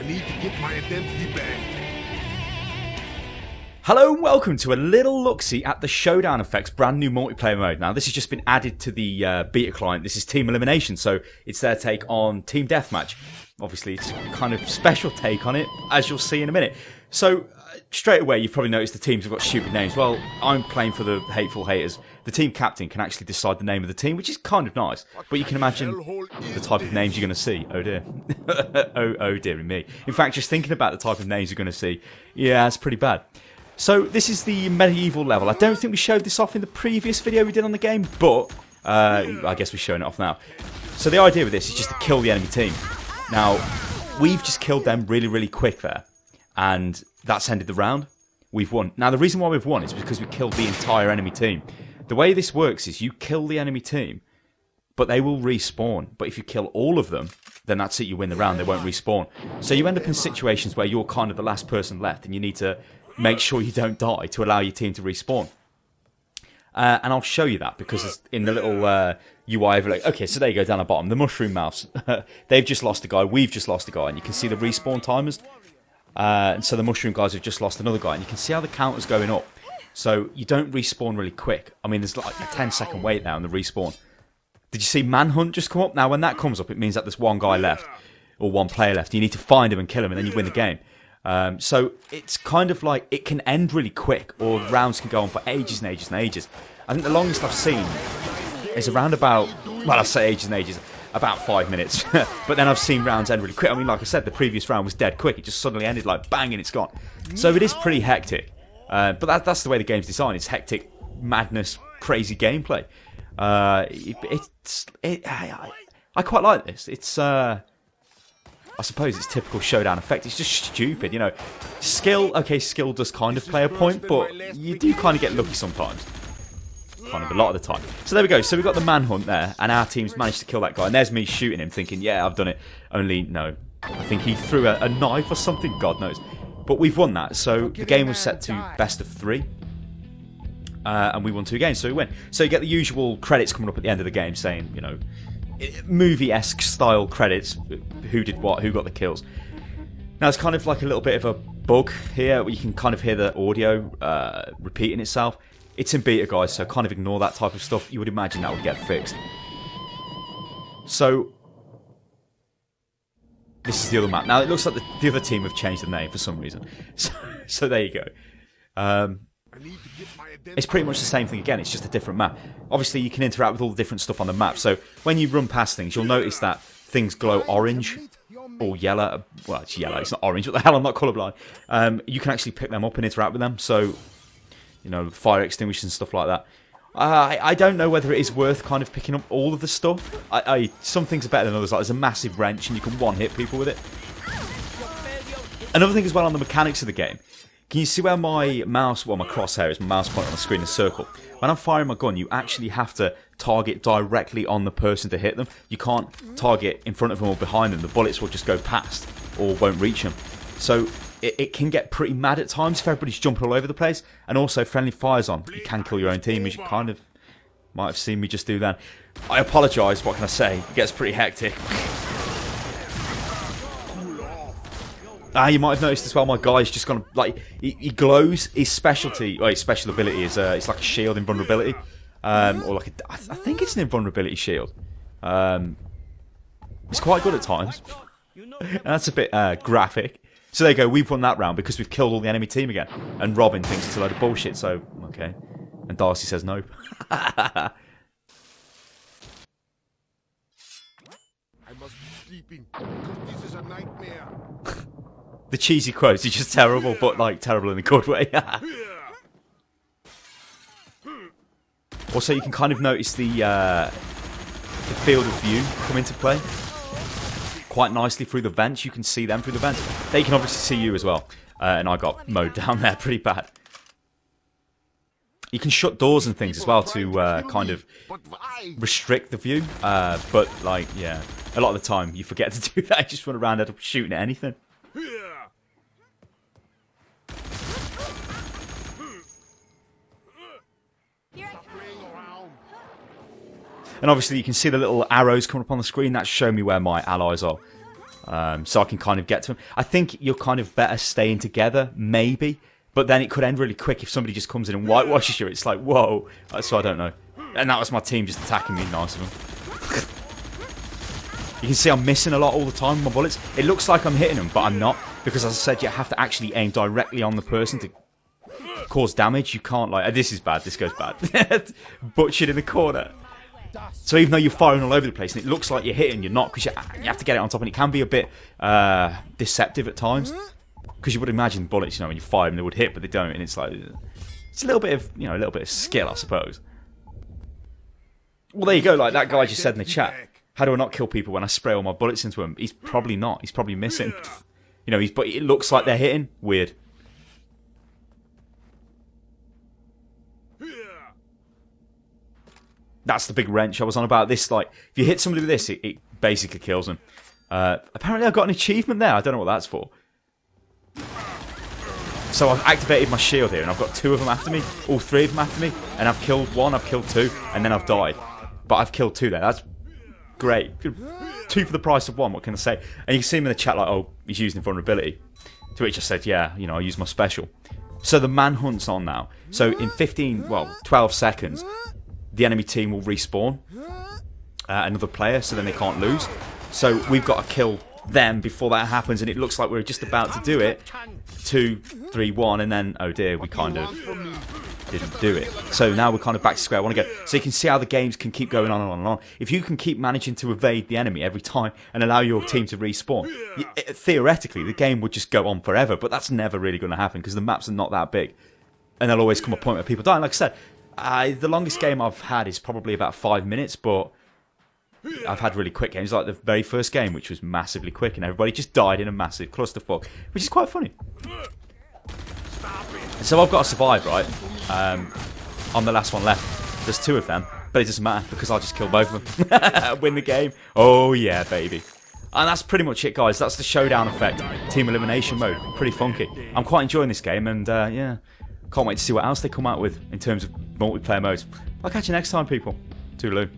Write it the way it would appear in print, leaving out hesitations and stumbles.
need to get my identity back. Hello and welcome to a little look-see at the Showdown Effect's brand new multiplayer mode. Now this has just been added to the beta client. This is Team Elimination, so it's their take on Team Deathmatch. Obviously it's a kind of special take on it, as you'll see in a minute. So straight away you've probably noticed the teams have got stupid names. Well, I'm playing for the hateful haters. The team captain can actually decide the name of the team, which is kind of nice. But you can imagine the type of names you're going to see. Oh dear. oh dear me. In fact, just thinking about the type of names you're going to see, yeah, it's pretty bad. So this is the medieval level. I don't think we showed this off in the previous video we did on the game, but I guess we're showing it off now. So the idea with this is just to kill the enemy team. Now, we've just killed them really, really quick there, and that's ended the round. We've won. Now, the reason why we've won is because we killed the entire enemy team. The way this works is you kill the enemy team, but they will respawn. But if you kill all of them, then that's it, you win the round, they won't respawn. So you end up in situations where you're kind of the last person left, and you need to make sure you don't die to allow your team to respawn. And I'll show you that, because in the little UI overlay. Okay, so there you go, down the bottom. The mushroom mouse. They've just lost a guy, we've just lost a guy, and you can see the respawn timers. And so the mushroom guys have just lost another guy, and you can see how the counter's going up. So you don't respawn really quick. I mean, there's like a 10-second wait now in the respawn. Did you see Manhunt just come up? Now, when that comes up, it means that there's one guy left, or one player left. You need to find him and kill him, and then you win the game. So it's kind of like, it can end really quick, or rounds can go on for ages and ages and ages. I think the longest I've seen is around about, well, I say ages and ages, about 5 minutes. But then I've seen rounds end really quick. I mean, like I said, the previous round was dead quick. It just suddenly ended like bang and it's gone. So it is pretty hectic. But that's the way the game's designed. It's hectic, madness, crazy gameplay. I quite like this. It's I suppose it's typical Showdown Effect. It's just stupid, you know. Skill, okay, skill does kind of play a point, but you do kind of get lucky sometimes. Kind of a lot of the time. So there we go. So we've got the manhunt there, and our team's managed to kill that guy. And there's me shooting him, thinking, yeah, I've done it. Only, no. I think he threw a knife or something, God knows. But we've won that. So the game was set to best of 3. And we won 2 games, so we win. So you get the usual credits coming up at the end of the game saying, you know, movie-esque style credits, who did what, who got the kills. Now it's kind of like a little bit of a bug here, where you can kind of hear the audio repeating itself. It's in beta, guys, so kind of ignore that type of stuff. You would imagine that would get fixed. So this is the other map. Now it looks like the other team have changed the name for some reason. So there you go. It's pretty much the same thing again, it's just a different map. Obviously you can interact with all the different stuff on the map, so when you run past things, you'll notice that things glow orange or yellow. Well, it's yellow, it's not orange, what the hell, I'm not colourblind. You can actually pick them up and interact with them, so, you know, fire extinguishers and stuff like that. I don't know whether it is worth kind of picking up all of the stuff. Some things are better than others, like there's a massive wrench and you can one-hit people with it. Another thing as well on the mechanics of the game, can you see where my mouse, well, my crosshair is, my mouse point on the screen is circle? When I'm firing my gun, you actually have to target directly on the person to hit them. You can't target in front of them or behind them. The bullets will just go past or won't reach them. So it can get pretty mad at times if everybody's jumping all over the place. And also, friendly fire's on. You can kill your own team, as you kind of might have seen me just do then. I apologise, what can I say? It gets pretty hectic. You might have noticed as well, my guy's just gone, like, he glows. His specialty, well, his special ability is, it's like a shield invulnerability. Or like I think it's an invulnerability shield. It's quite good at times. And that's a bit graphic. So there you go, we've won that round because we've killed all the enemy team again. And Robin thinks it's a load of bullshit, so, okay. And Darcy says no. I must be sleeping because this is a nightmare. The cheesy quotes are just terrible, but like terrible in a good way. Also, you can kind of notice the field of view come into play quite nicely through the vents. You can see them through the vents. They can obviously see you as well. And I got mowed down there pretty bad. You can shut doors and things as well to kind of restrict the view. But like, yeah, a lot of the time you forget to do that. You just run around and shooting at anything. And obviously you can see the little arrows coming up on the screen. That's showing me where my allies are. so I can kind of get to them. I think you're kind of better staying together, maybe, but then it could end really quick if somebody just comes in and whitewashes you. It's like, whoa. So I don't know. And that was my team just attacking me, nice of them. You can see I'm missing a lot all the time with my bullets. It looks like I'm hitting them, but I'm not, because as I said, you have to actually aim directly on the person to cause damage. You can't, like, this is bad, this goes bad. Butchered in the corner. So even though you're firing all over the place and it looks like you're hitting, you're not, because you have to get it on top, and it can be a bit deceptive at times, because you would imagine bullets, you know, when you fire them they would hit, but they don't, and it's like, it's a little bit of, you know, a little bit of skill, I suppose. Well, there you go, like that guy just said in the chat, how do I not kill people when I spray all my bullets into him? He's probably not, he's probably missing. You know, but it looks like they're hitting. Weird. That's the big wrench I was on about. This, like, if you hit somebody with this, it basically kills them. Apparently I got an achievement there. I don't know what that's for. So I've activated my shield here, and I've got 2 of them after me. All 3 of them after me. And I've killed 1, I've killed 2, and then I've died. But I've killed 2 there. That's great. 2 for the price of 1, what can I say? And you can see him in the chat like, oh, he's using vulnerability. To which I said, yeah, you know, I use my special. So the manhunt's on now. So in 12 seconds, the enemy team will respawn another player, so then they can't lose. So we've got to kill them before that happens, and it looks like we're just about to do it. 2, 3, 1, and then, oh dear, we kind of didn't do it. So now we're kind of back to square one again. So you can see how the games can keep going on and on and on. If you can keep managing to evade the enemy every time and allow your team to respawn, theoretically the game would just go on forever, but that's never really going to happen because the maps are not that big. And there'll always come a point where people die. And like I said, the longest game I've had is probably about 5 minutes, but I've had really quick games, like the very first game, which was massively quick, and everybody just died in a massive clusterfuck, which is quite funny. So I've got to survive, right? I'm the last one left. There's 2 of them, but it doesn't matter because I'll just kill both of them. Win the game. Oh yeah, baby. And that's pretty much it, guys. That's the Showdown Effect Team Elimination mode. Pretty funky. I'm quite enjoying this game, and yeah, can't wait to see what else they come out with in terms of multiplayer modes. I'll catch you next time, people. Toodaloo.